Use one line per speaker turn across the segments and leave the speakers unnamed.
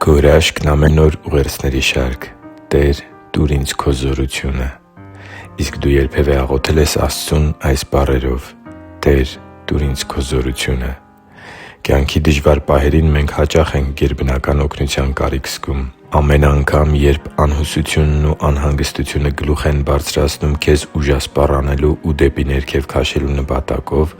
Քո հրաշքն ամեն օր ուղերձների շարք։ Տե՛ր, տուր ինձ Քո զորությունը։ Իսկ դու երբևէ աղոթել ես Աստծուն այս բառերով՝ «Տե՛ր, տուր ինձ Քո զորությունը»։ Կյանքի դժվար պահերին մենք հաճախ ենք գերբնական օգնության կարիք զգում։ Ամեն անգամ, երբ անհուսությունն ու անհանգստությունը գլուխ են բարձրացնում քեզ ուժասպառ անելու ու դեպի ներքև քաշելու նպատակով,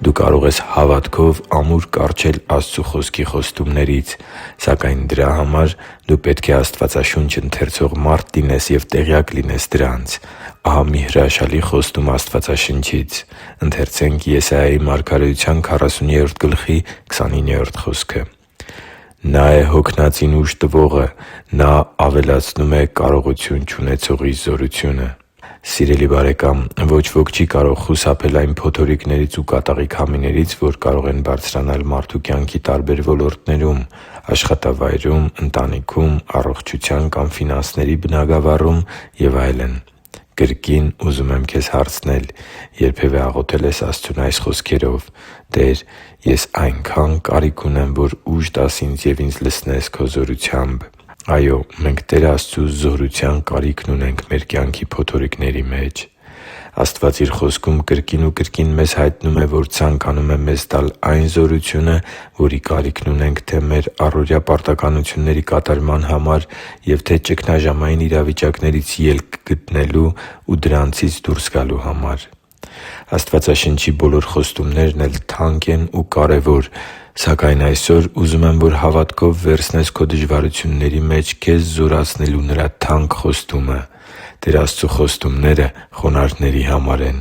դու կարող ես հավատքով ամուր կառչել Աստծու Խոսքի խոստումներից։ Սակայն դրա համար դու պետք է Աստվածաշունչ ընթերցող մարդ լինես և տեղյակ լինես դրանց։ Ահա մի հրաշալի խոստում Աստվածաշնչից․ «Նա է հոգնածին ուժ տվողը, Նա ավելացնում է կարողություն չունեցողի զորությունը» (Եսայիա 29․29): Սիրելի՛ բարեկամ, ոչ ոք չի կարող խուսափել այն փոթորիկներից ու կատաղի քամիներից, որ կարող են բարձրանալ մարդու կյանքի տարբեր ոլորտներում՝ աշխատավայրում, ընտանիքում, առողջության կամ ֆինանսների բնագավառում և այլն։ Կրկին ուզում եմ քեզ հարցնել՝ երբևէ աղոթե՞լ ես Աստծուն այս խոսքերով՝ «Տե՛ր, ես այնքա՜ն կարիք ունեմ, որ ուժ տաս ինձ և ինձ լցնես Քո զորությամբ»։ Այո՛, մենք Տեր Աստծու զորության կարիքն ունենք մեր կյանքի փոթորիկների մեջ։ Աստված Իր Խոսքում կրկին ու կրկին մեզ հայտնում է, որ ցանկանում է մեզ տալ այն զորությունը, որի կարիքն ունենք թե՛ մեր առօրյա պարտականությունների կատարման համար և թե՛ ճգնաժամային իրավիճակներից ելք գտնելու ու դրանցից դուրս գալու համար։ Աստվածաշնչի բոլոր խոստումներն էլ թանկ են ու կարևոր, սակայն այսօր ուզում եմ, որ հավատքով վերցնես քո դժվարությունների մեջ քեզ զորացնելու Նրա թանկ խոստումը։ Տեր Աստծու խոստումները խոնարհների համար են։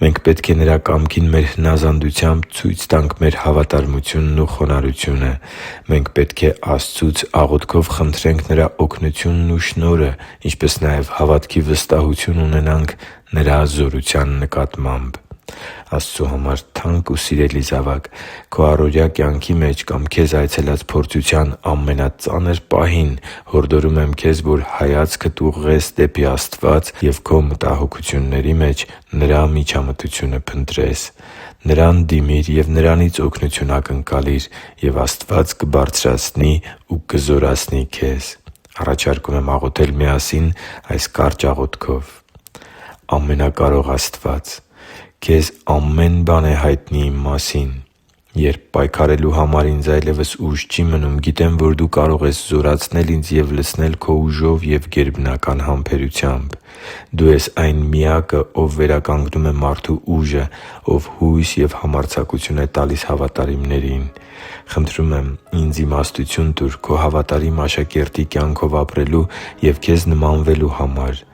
Մենք պետք է Նրա կամքին մեր հնազանդությամբ ցույց տանք մեր հավատարմությունն ու խոնարհությունը։ Մենք պետք է Աստծուց աղոթքով խնդրենք Նրա օգնությունն ու շնորհը, ինչպես նաև հավատքի վստահություն ունենանք Նրա զորության նկատմամբ։ Աստծու համար թանկ ու սիրելի՛ զավակ, քո առօրյա կյանքի մեջ կամ քեզ այցելած փորձության ամենածանր պահին հորդորում եմ քեզ, որ հայացքդ ուղղես դեպի Աստված և քո մտահոգությունների մեջ Նրա միջամտությունը փնտրես։ Նրան դիմիր և Նրանից օգնություն ակնկալիր, և Աստված կբարձրացնի ու կզորացնի քեզ։ Առաջարկում եմ աղոթել միասին այս կարճ աղոթքով. «Ամենակարող Աստվա՛ծ, Քեզ ամեն բան է հայտնի իմ մասին։ Երբ պայքարելու համար ինձ այլևս ուժ չի մնում, գիտեմ, որ Դու կարող ես զորացնել ինձ և լցնել Քո ուժով և գերբնական համբերությամբ։ Դու ես այն Միակը, Ով վերականգնում է մարդու ուժը, Ով հույս և համարձակություն է տալիս հավատարիմներին։ Խնդրում եմ, ինձ իմաստություն տուր Քո հավատարիմ աշակերտի կյանքով ապրելու և Քեզ նմանվելու համար։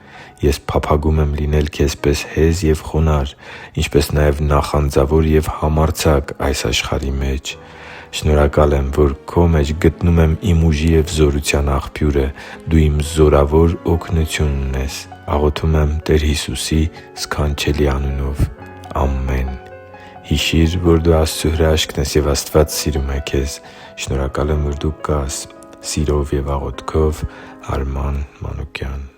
Ես փափագում եմ լինել Քեզ պես հեզ և խոնարհ, ինչպես նաև նախանձավոր և համարձակ այս աշխարհի մեջ։ Շնորհակալ եմ, որ Քո մեջ գտնում եմ իմ ուժի և զորության աղբյուրը։ Դու իմ զորավոր օգնությունն ես։ Աղոթում եմ Տեր Հիսուսի սքանչելի անունով։ Ամեն»։ Հիշի՛ր, որ դու Աստծո հրաշքն ես, և Աստված սիրում է քեզ։ Շնորհակալ եմ, որ դու կա՛ս։ Սիրով և աղոթքով, Արման Մանուկյան։